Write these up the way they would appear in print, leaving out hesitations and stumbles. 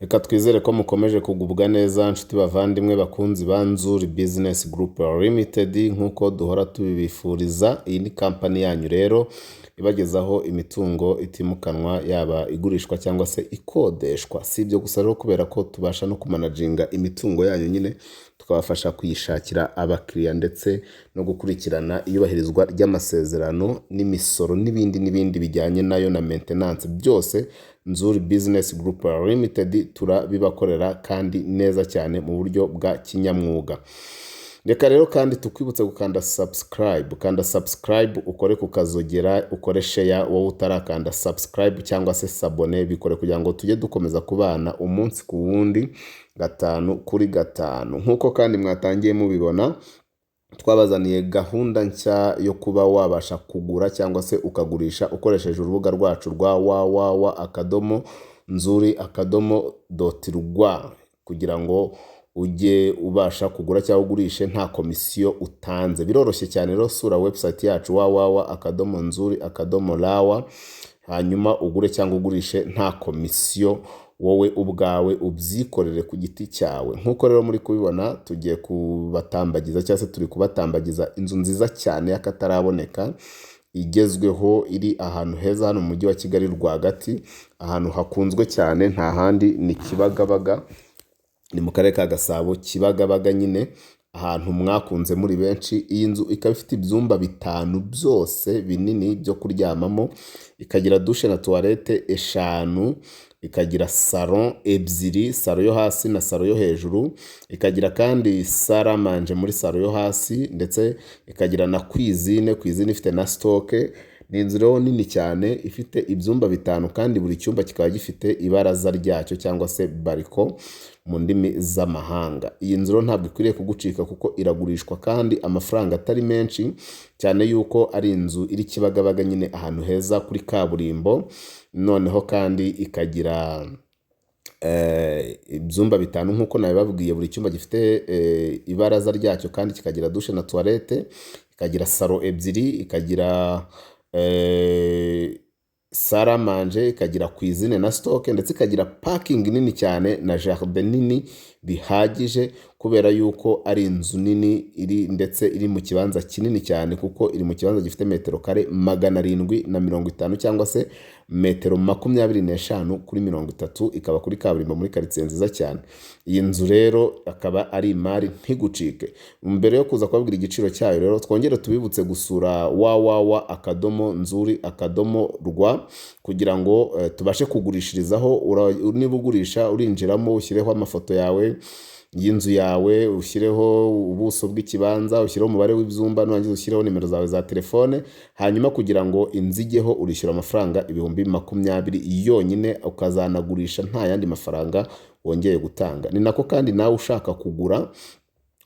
Reka twizere ko mukomeje kugubwa neza nshuti bavandimwe bakunzi ba Nzuri Business Group Limited nk'uko duhora tubibifuriza. Iyi ni kampani yanyu rero ibagezaho imitungo itimukanwa, yaba igurishwa cyangwa se ikodeshwa. Si ibyo gusa rero, kubera ko tubasha no kumanaginga imitungo yanyu nyine tukabafasha kuyishakira abakiriya ndetse no gukurikirana iyubahirizwa ry'amasezerano n'imisoro n'ibindi bijyanye nayo na maintenance. Byose Nzuri Business Group Limited turabibakorera kandi neza cyane mu buryo bwa kinyamwuga. Reka rero kandi tukwibutse gukanda subscribe. Kanda subscribe, ukore kukazogera, ukore share wowe utarakanda subscribe cyangwa se sabone, bikore kugira ngo tujye dukomeza kubana umunsi ku wundi, gatanu kuri gatanu. Nkuko kandi mwatangiye mubibona, twabazaniye gahunda nshya yo kuba wabasha kugura cyangwa se ukagurisha ukoresheje urubuga rwacu rwa www.nzuri.rw kugira ngo ujye ubasha kugura cyangwa ugurishe nta komisiyo utanze. Biroroshye cyane rero, sura website yacu www.nzuri.rw hanyuma ugure cyangwa ugurishe nta komisiyo, wowe ubwawe ubyikorere ku giti cyawe. Nkuko rero muri kubibona, tugiye kubatambagiza cyangwa se turi kubatambagiza inzu nziza cyane y'akataraboneka igezweho, iri ahantu heza hano mu mujyi wa Kigali rwagati, ahantu hakunzwe cyane, nta handi ni Kibagabaga, ni mu karere ka Gasabo. Kibagabaga nyine ahantu mwakunze muri benshi. Iyi nzu ikaba ifite ibyumba 5 byose binini byo kuryamamo, ikagira douche na toilette 5, ikagira salon 2, salon yo hasi na salon yo hejuru, ikagira kandi salle à manger muri salon yo hasi, ndetse ikagira na cuisine ifite na stock. Ni inzu rero nini cyane ifite ibyumba 5 kandi buri cyumba kikaba gifite ibaraza ryacyo cyangwa se bariko mu ndimi z'amahanga. Iyi nzu rero ntabwo ikwiriye kugucika kuko iragurishwa kandi amafaranga atari menshi cyane, yuko ari inzu iri Kibagabaga nyine ahantu heza kuri kaburimbo. Noneho kandi ikagira ibyumba 5 nkuko nabibabwiye, buri cyumba gifite ibaraza ryacyo kandi kikagira douche na toilette, ikagira salon 2, ikagira salle à manger, ikagira cuisine na stock, ndetse ikagira parking nini cyane na jardin nini bihagije, kubera yuko ari inzu nini ndetse iri mu kibanza kinini cyane, kuko iri mu kibanza gifite metero kare 750 cyangwa se metero 25 kuri 30, ikaba kuri kaburimbo muri quartier nziza cyane. Iyi nzu rero akaba ari imari ntigucike. Mbere yo kuza kubabwira igiciro cyayo rero, twongere tubibutse gusura www.nzuri.rw kugira ngo tubashe kugurishirizaho. Niba ugurisha, urinjiramo ushyireho amafoto yawe y'inzu yawe, ushyireho ubuso bw'ikibanza, ushyireho umubare w'ibyumba, nurangiza ushyireho nimero zawe za telefone. Hanyuma kugira ngo inzigeho urishyura amafaranga 20,000 yonyine, ukazanagurisha nta yandi mafaranga wongeye gutanga. Ni nako kandi nawe ushaka kugura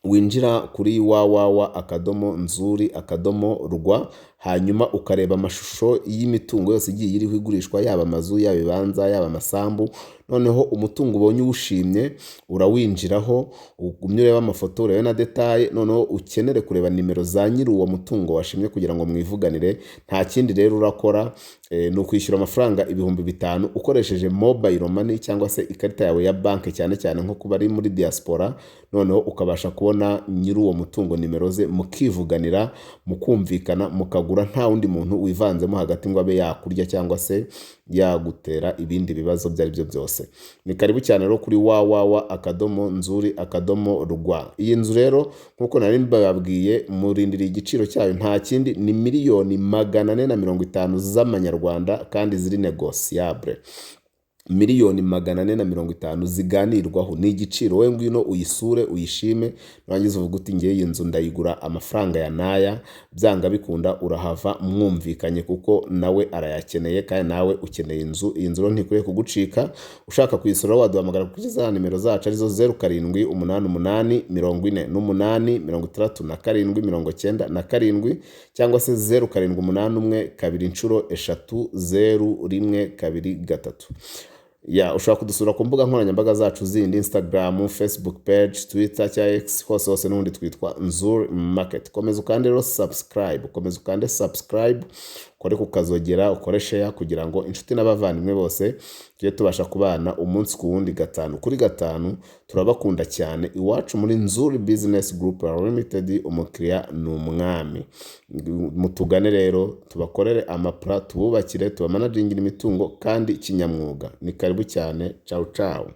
winjira kuri www.nzuri.rw hanyuma ukareba amashusho y'imitungo yose igiye iriho igurishwa, yaba amazu, yaba ibibanza, yaba amasambu. Noneho umutungo ubonye uwushimye urawinjiraho, ugumye ureba amafoto, urebe na detail, noneho ukenere kureba nimero za nyiri uwo mutungo washimye kugira ngo mwivuganire. Nta kindi rero urakora, ni ukwishyura amafaranga 5,000 ukoresheje mobile money cyangwa se ikarita yawe ya banki, cyane cyane nko kuba ari muri diaspora. Noneho ukabasha kubona nyiri uwo mutungo nimero ze, mukivuganira, mukumvikana, mukagura nta wundi muntu wivanzemo hagati ngo abe yakurya cyangwa se yagutera ibindi bibazo ibyo ari byo byose. Ni karibu cyane rero kuri www.nzuri.rw. Iyi nzu rero nkuko nari mbabwiye, murindiriye igiciro cyayo, nta kindi ni 450,000 z'amanyarwanda kandi ziri negociable. 450,000 ziganirwaho, ni igiciro. We ngwino uyisure, uyishime, nurangiza uvuga uti ngiye iyi nzu ndayigura amafaranga ya naya, byanga bikunda urahava mwumvikanye, kuko nawe arayakeneye kandi nawe ukeneye inzu. Iyi nzu rero ntikwiye kugucika. Ushaka kuyisura waduhamagara kuri za nimero zacu arizo 0788 cyangwa se 0781 ushobora kudusura ku mbuga nkoranyambaga zacu zindi, Instagram, Facebook page, Twitter cyangwa X, hose n'ubundi twitwa Nzuri Market. Komeza ukande rero subscribe, ukore kukazogera, ukore share kugira ngo inshuti n'abavandimwe bose tujye tubasha kubana umunsi ku wundi 5 kuri 5. Turabakunda cyane iwacu muri Nzuri Business Group Limited, umukiriya ni umwami. Mutugane rero tubakorere amapla, tububakire, tubamanagingira imitungo kandi kinyamwuga. Ni karibu cyane. Ciao ciao.